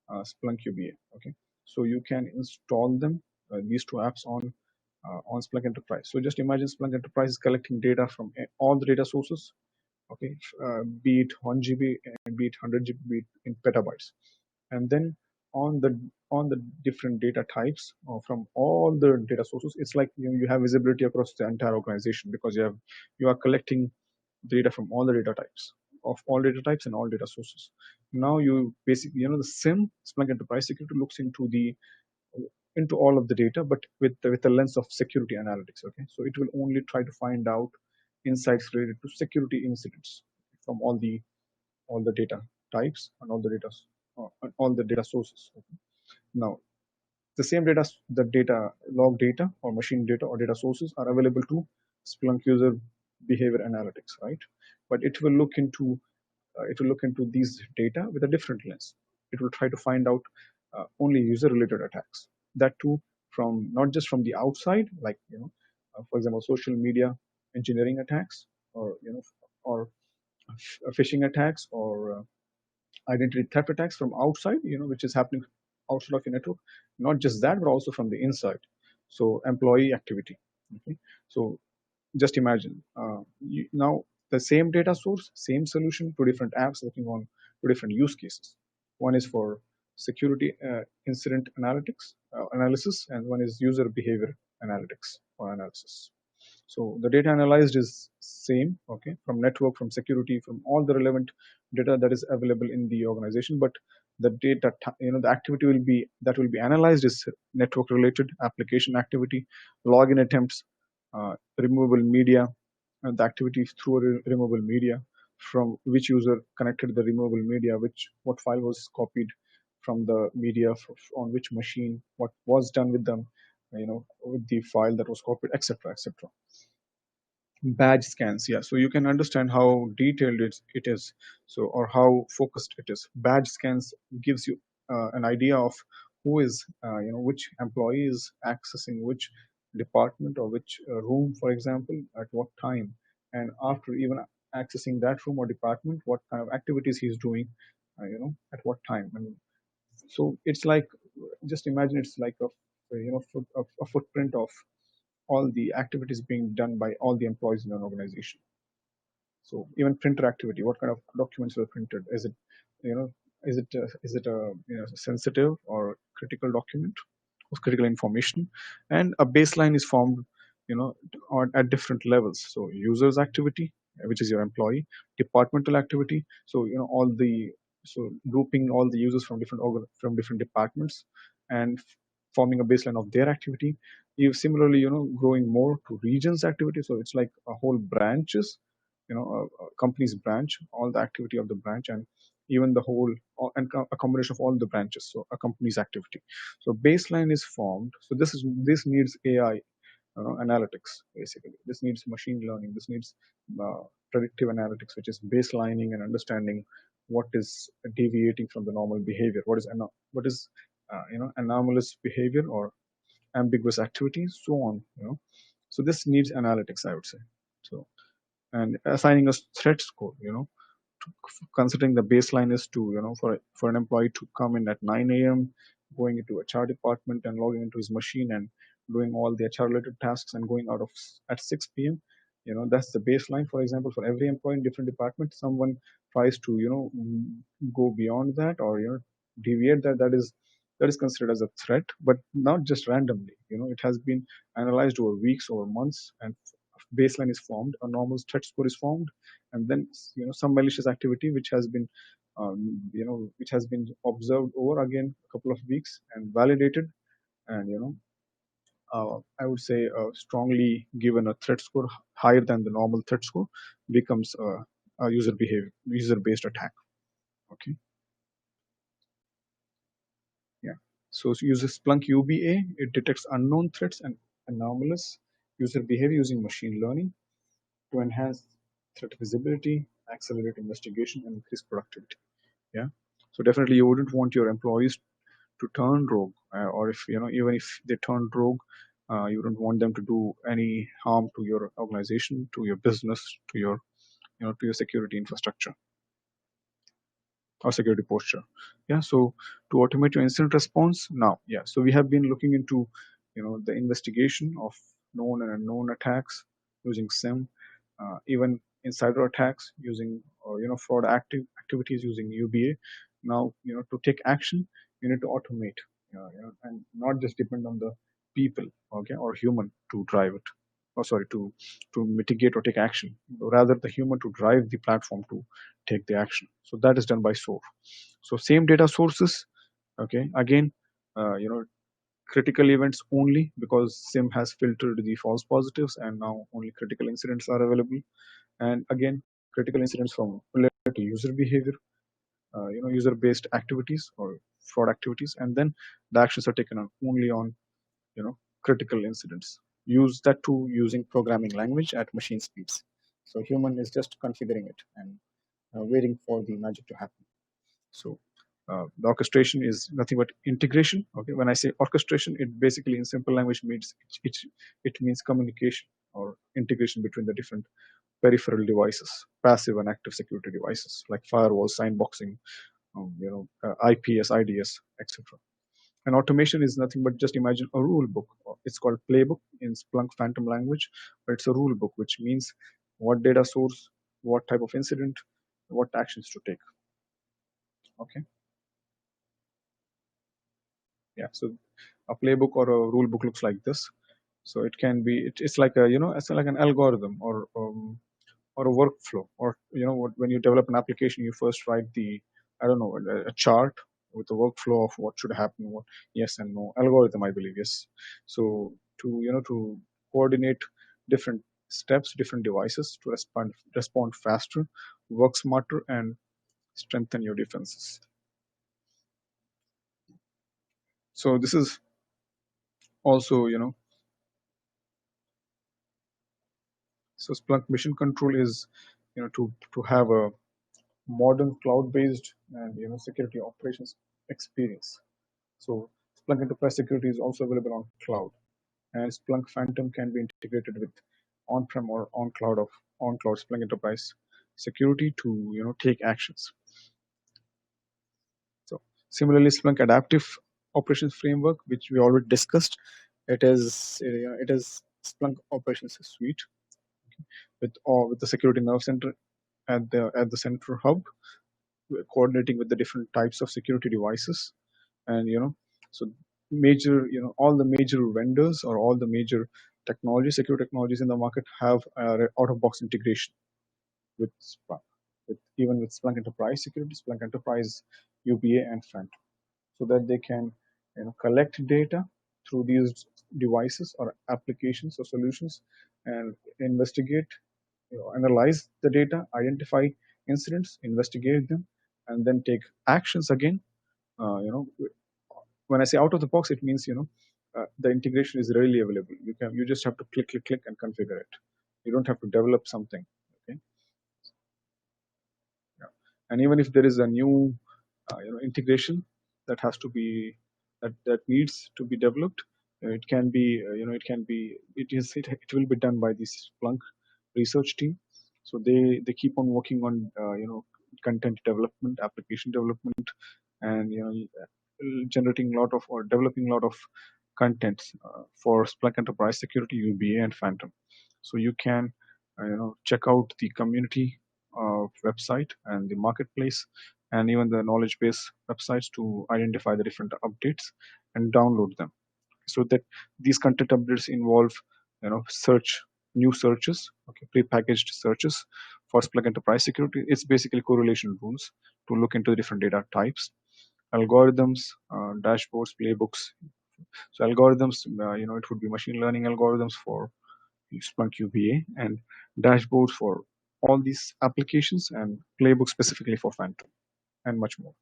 Splunk UBA. Okay, so you can install them, these two apps on Splunk Enterprise. So just imagine Splunk Enterprise is collecting data from all the data sources, okay, be it 1 GB and be it 100 GB, be it in petabytes, and then on the different data types from all the data sources, it's like you have visibility across the entire organization because you are collecting data from all the data types and all data sources. Now you basically the SIEM, Splunk Enterprise Security, looks into all of the data, but with the lens of security analytics. Okay, so it will only try to find out insights related to security incidents from all the data types and all the data sources. Okay. Now, the same data, log data or machine data or data sources are available to Splunk User Behavior Analytics, right? But it will look into these data with a different lens. It will try to find out only user-related attacks. That too, from not just from the outside, like for example, social media engineering attacks, or or phishing attacks, or identity theft attacks from outside, which is happening outside of your network. Not just that, but also from the inside. So employee activity. Okay, so just imagine now the same data source, same solution, two different apps working on two different use cases. One is for security incident analysis, and one is user behavior analytics or analysis. So the data analyzed is same, okay, from network, from security, from all the relevant data that is available in the organization, but the data, the activity will be analyzed is network related application activity, login attempts, removable media, and the activities through removable media, from which user connected the removable media, what file was copied from the media on which machine, what was done with them, with the file that was copied, etc., etc. Badge scans, yeah, so you can understand how detailed it is, so, or how focused it is. Badge scans gives you an idea of who is which employee is accessing which department or which room, for example, at what time, and after even accessing that room or department, what kind of activities he's doing at what time. And so it's like, just imagine it's like a footprint of all the activities being done by all the employees in an organization. So even printer activity, what kind of documents were printed? Is it, you know, is it a sensitive or critical document of critical information? And a baseline is formed, at different levels. So users activity, which is your employee, departmental activity. So grouping all the users from from different departments and forming a baseline of their activity. You similarly, growing more to regions activity. So it's like a whole branches, a company's branch, all the activity of the branch, and even the whole, and a combination of all the branches. So a company's activity. So baseline is formed. So this needs AI analytics basically. This needs machine learning. This needs predictive analytics, which is baselining and understanding what is deviating from the normal behavior. What is anomalous behavior or ambiguous activity, so on. So this needs analytics, I would say. So, and assigning a threat score. Considering the baseline is to, for an employee to come in at 9 a.m., going into HR department and logging into his machine and doing all the HR related tasks and going out of at 6 p.m. That's the baseline. For example, for every employee in different department, someone tries to, go beyond that or, deviate that is considered as a threat, but not just randomly. It has been analyzed over weeks or months, and baseline is formed, a normal threat score is formed, and then some malicious activity which has been observed over again a couple of weeks and validated, and I would say strongly given a threat score higher than the normal threat score, becomes a user based attack. Okay. Yeah. So it uses Splunk UBA. It detects unknown threats and anomalous user behavior using machine learning to enhance threat visibility, accelerate investigation, and increase productivity. Yeah. So definitely, you wouldn't want your employees to turn rogue, or if even if they turn rogue, you don't want them to do any harm to your organization, to your business, to your to your security infrastructure or security posture. Yeah. So to automate your incident response now, yeah. So we have been looking into the investigation of known and unknown attacks using SIEM, even insider attacks using fraud activities using UBA. Now to take action, you need to automate, and not just depend on the people, okay, or human to drive it. Or sorry, to mitigate or take action. Rather, the human to drive the platform to take the action. So that is done by SOAR. So same data sources, okay, again, critical events only, because SIEM has filtered the false positives and now only critical incidents are available. And again, critical incidents from related to user behavior, user-based activities or fraud activities, and then the actions are taken only on critical incidents. Use that too using programming language at machine speeds. So human is just configuring it and waiting for the magic to happen. So the orchestration is nothing but integration. Okay, when I say orchestration, it basically in simple language means it means communication or integration between the different peripheral devices, passive and active security devices like firewalls, sandboxing, IPS, IDS, etc. And automation is nothing but just imagine a rule book. It's called playbook in Splunk Phantom language, but it's a rule book, which means what data source, what type of incident, what actions to take. Okay. Yeah. So a playbook or a rule book looks like this. So it can be, it's like it's like an algorithm or a workflow, or when you develop an application, you first write I don't know, a chart with a workflow of what should happen, what yes and no, algorithm, I believe. Yes. So to coordinate different steps, different devices to respond faster, work smarter, and strengthen your defenses. So this is also so Splunk Mission Control is to have a modern cloud-based and security operations experience. So Splunk Enterprise Security is also available on cloud, and Splunk Phantom can be integrated with on-prem or on-cloud Splunk Enterprise Security to take actions. So similarly, Splunk Adaptive Operations Framework, which we already discussed, it is Splunk Operations Suite with the security nerve center at the center hub, coordinating with the different types of security devices. And so major, all the major vendors or all the major security technologies in the market have out of box integration with Splunk, even with Splunk Enterprise Security, Splunk Enterprise UBA and Phantom, so that they can collect data through these devices or applications or solutions and investigate, analyze the data, identify incidents, investigate them, and then take actions again. When I say out of the box, it means the integration is readily available. You just have to click and configure it. You don't have to develop something. Okay. Yeah. And even if there is a new integration that has to be that needs to be developed, it can be it will be done by this Splunk research team. So they keep on working on content development, application development, and generating a lot of or developing a lot of contents for Splunk Enterprise Security, UBA, and Phantom. So you can check out the community website and the marketplace and even the knowledge base websites to identify the different updates and download them. So that these content updates involve new searches, okay, prepackaged searches for Splunk Enterprise Security. It's basically correlation rules to look into the different data types, algorithms, dashboards, playbooks. So algorithms, it would be machine learning algorithms for Splunk UBA, and dashboards for all these applications, and playbooks specifically for Phantom, and much more.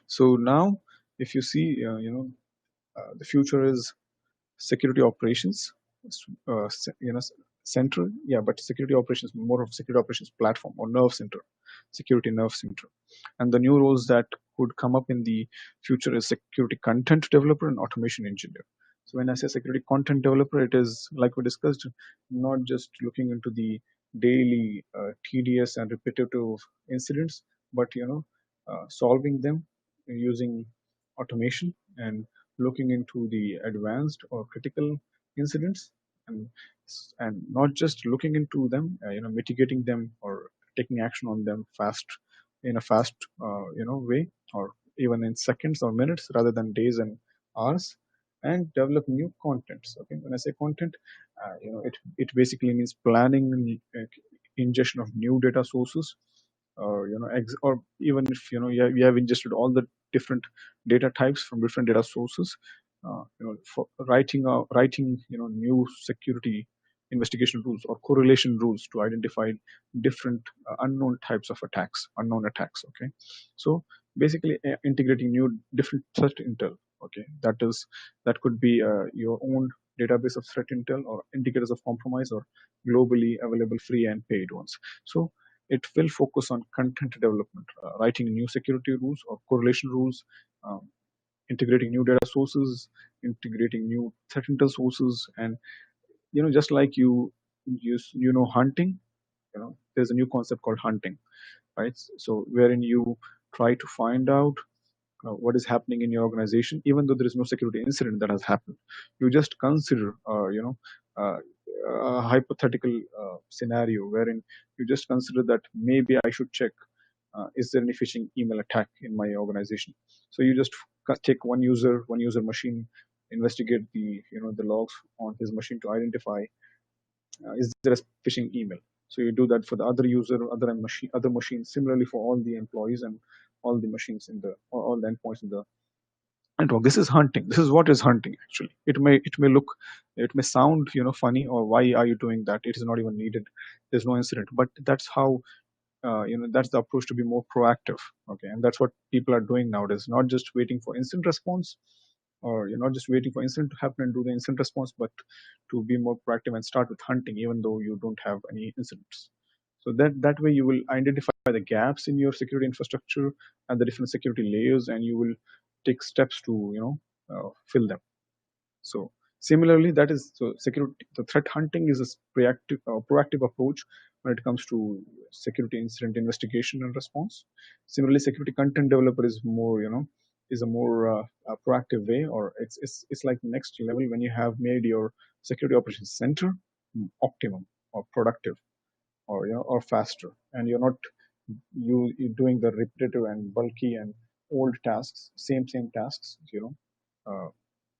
So now, if you see, the future is security operations, uh, center, yeah, but security operations, more of security operations platform or nerve center, security nerve center. And the new roles that could come up in the future is security content developer and automation engineer. So when I say security content developer, it is like we discussed, not just looking into the daily tedious and repetitive incidents, but solving them using automation and looking into the advanced or critical incidents, and not just looking into them, mitigating them or taking action on them in a fast way, or even in seconds or minutes rather than days and hours, and develop new contents. Okay, when I say content, it basically means planning and ingestion of new data sources, or or even if you have ingested all the different data types from different data sources, for writing new security investigation rules or correlation rules to identify different unknown attacks. Okay, so basically integrating new different threat intel. Okay, that could be your own database of threat intel or indicators of compromise, or globally available free and paid ones. So it will focus on content development, writing new security rules or correlation rules, um, integrating new data sources, integrating new threat intel sources, and just like hunting. There's a new concept called hunting, right? So wherein you try to find out what is happening in your organization, even though there is no security incident that has happened. You just consider, uh, a hypothetical scenario wherein you just consider that maybe I should check, is there any phishing email attack in my organization? So you just take one user machine, investigate the logs on his machine to identify, is there a phishing email. So you do that for the other user, other machines, similarly for all the employees and all the machines all the endpoints in the network. This is hunting. This is what is hunting actually. It may sound funny, or why are you doing that? It is not even needed. There's no incident, but that's how, that's the approach to be more proactive. Okay, and that's what people are doing nowadays, not just waiting for instant response, or you're not just waiting for incident to happen and do the instant response, but to be more proactive and start with hunting even though you don't have any incidents. So that way you will identify the gaps in your security infrastructure and the different security layers, and you will take steps to fill them. So similarly, that is, so security, the threat hunting is a proactive approach when it comes to security incident investigation and response. Similarly, security content developer is more is a more proactive way, or it's like the next level when you have made your security operations center optimum or productive, or or faster, and you're not you're doing the repetitive and bulky and old tasks, same tasks,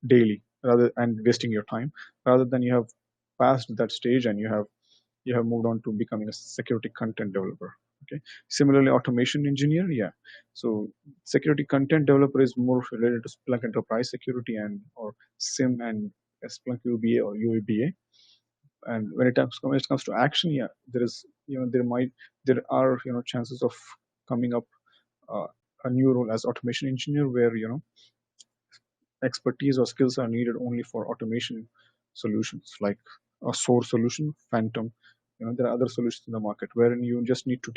daily, rather, and wasting your time, rather than you have passed that stage and you have moved on to becoming a security content developer. Okay. Similarly, automation engineer, yeah. So security content developer is more related to Splunk Enterprise Security and or SIEM and Splunk UEBA or UEBA. And when it comes to action, yeah, there is there are chances of coming up uh, a new role as automation engineer, where expertise or skills are needed only for automation solutions like a SOAR solution, Phantom. There are other solutions in the market wherein you just need to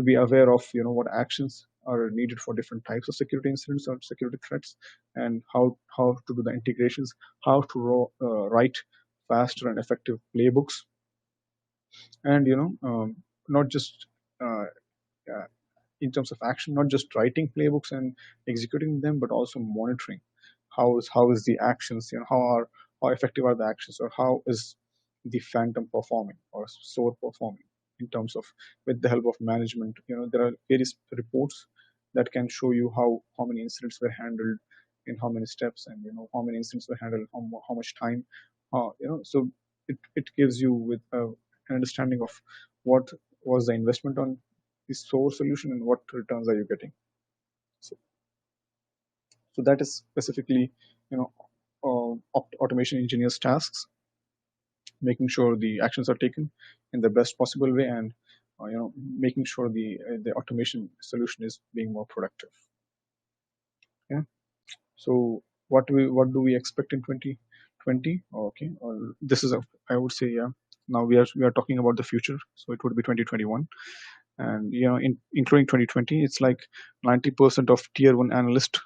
be aware of what actions are needed for different types of security incidents or security threats, and how to do the integrations, how to write faster and effective playbooks, and not just uh, uh, in terms of action, not just writing playbooks and executing them, but also monitoring how is the actions, how effective are the actions, or how is the Phantom performing or SOAR performing in terms of, with the help of management. There are various reports that can show you how many incidents were handled in how many steps, and how many incidents were handled, how much time, so it gives you with an understanding of what was the investment on the SOAR solution and what returns are you getting. So that is specifically, automation engineers' tasks, making sure the actions are taken in the best possible way, and making sure the automation solution is being more productive. Yeah. So what do we expect in 2020? Okay, this is I would say, yeah. Now we are talking about the future, so it would be 2021, and including 2020, it's like 90% of tier one analyst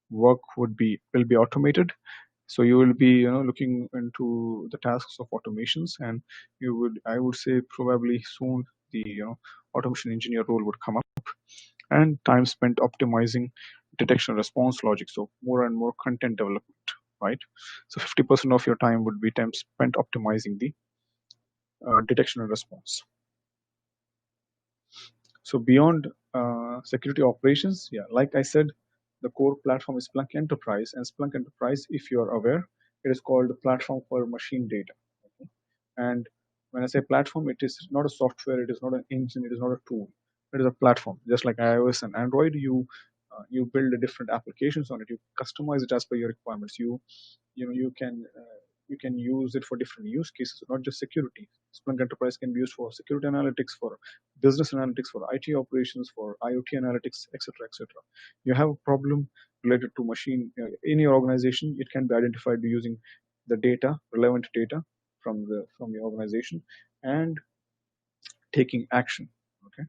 work will be automated. So you will be looking into the tasks of automations, and I would say probably soon the automation engineer role would come up, and time spent optimizing detection response logic. So more and more content development, right? So 50% of your time would be time spent optimizing the detection and response. So beyond security operations, yeah, like I said, the core platform is Splunk Enterprise, and Splunk Enterprise, if you are aware, it is called the platform for machine data. Okay? And when I say platform, it is not a software, it is not an engine, it is not a tool. It is a platform. Just like iOS and Android, you build different applications on it. You customize it as per your requirements. You can use it for different use cases, not just security. Splunk Enterprise can be used for security analytics, for business analytics, for IT operations, for IoT analytics, etc., etc. You have a problem related to machine in your organization. It can be identified using the data, relevant data from the organization, and taking action. Okay,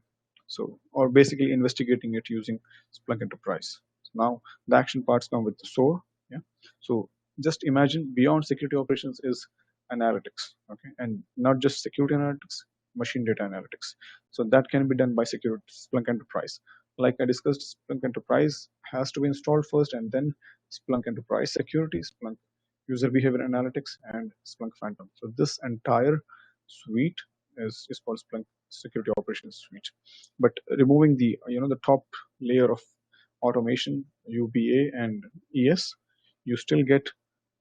so or basically investigating it using Splunk Enterprise. So now the action parts come with the SOAR. Yeah, so just imagine beyond security operations is analytics. Okay, and not just security analytics, machine data analytics. So that can be done by security Splunk Enterprise. Like I discussed, Splunk Enterprise has to be installed first, and then Splunk Enterprise Security, Splunk User Behavior Analytics, and Splunk Phantom. So this entire suite is called Splunk Security Operations Suite. But removing the the top layer of automation, UBA and ES, you still get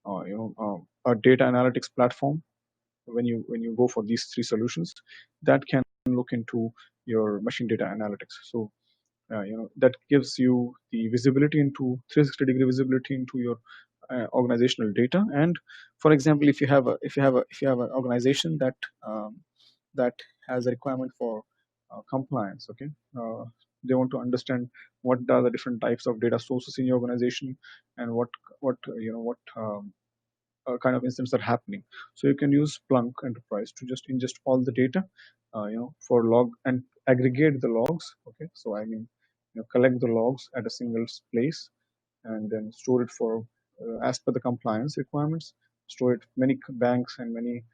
a data analytics platform when you go for these three solutions that can look into your machine data analytics. So that gives you the visibility into 360-degree visibility into your organizational data. And for example, if you have an organization that has a requirement for compliance, okay, they want to understand what are the different types of data sources in your organization, and what kind of incidents are happening. So you can use Splunk Enterprise to just ingest all the data, for log and aggregate the logs. Okay, so I mean, collect the logs at a single place, and then store it for as per the compliance requirements. Store it many banks and many,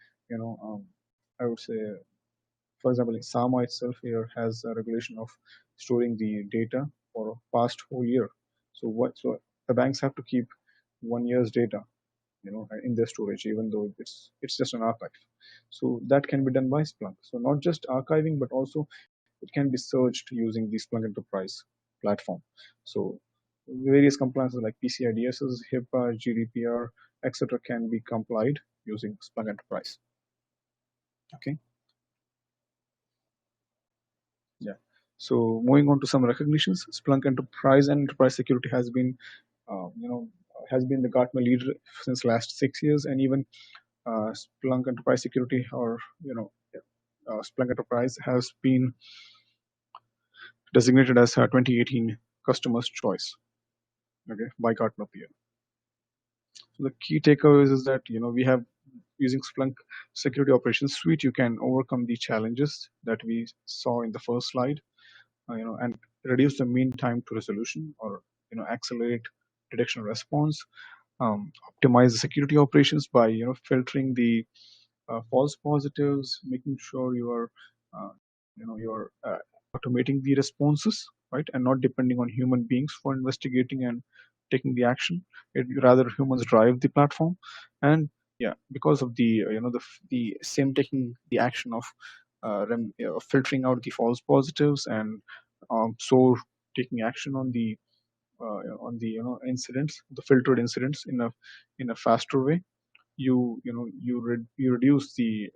I would say, for example, SAMA itself here has a regulation of storing the data for past whole year. So the banks have to keep 1 year's data, in their storage, even though it's just an archive. So that can be done by Splunk. So not just archiving, but also it can be searched using the Splunk Enterprise platform. So various compliances like PCI DSS, HIPAA, GDPR, etc. can be complied using Splunk Enterprise. Okay. Yeah. So moving on to some recognitions, Splunk Enterprise and Enterprise Security uh, you know, has been the Gartner leader since last 6 years, and even Splunk Enterprise Security, or Splunk Enterprise has been designated as a 2018 customer's choice, okay, by Gartner peer. So the key takeaways is that we have, using Splunk Security Operations Suite, you can overcome the challenges that we saw in the first slide, and reduce the mean time to resolution, or accelerate detection response, optimize the security operations by filtering the false positives, making sure uh, you are automating the responses, right, and not depending on human beings for investigating and taking the action. Rather, humans drive the platform, and yeah, because of the the SIEM taking the action of filtering out the false positives, and SOAR taking action on the incidents, the filtered incidents in a faster way. You reduce the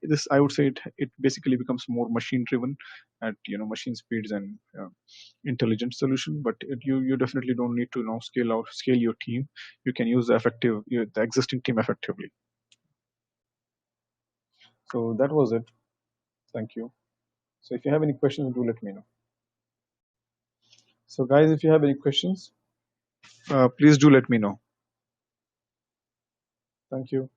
this, I would say, it basically becomes more machine driven at machine speeds and intelligent solution. But you definitely don't need to now scale your team. You can use the existing team effectively. So that was it. Thank you. So if you have any questions, do let me know. So guys, if you have any questions, please do let me know. Thank you.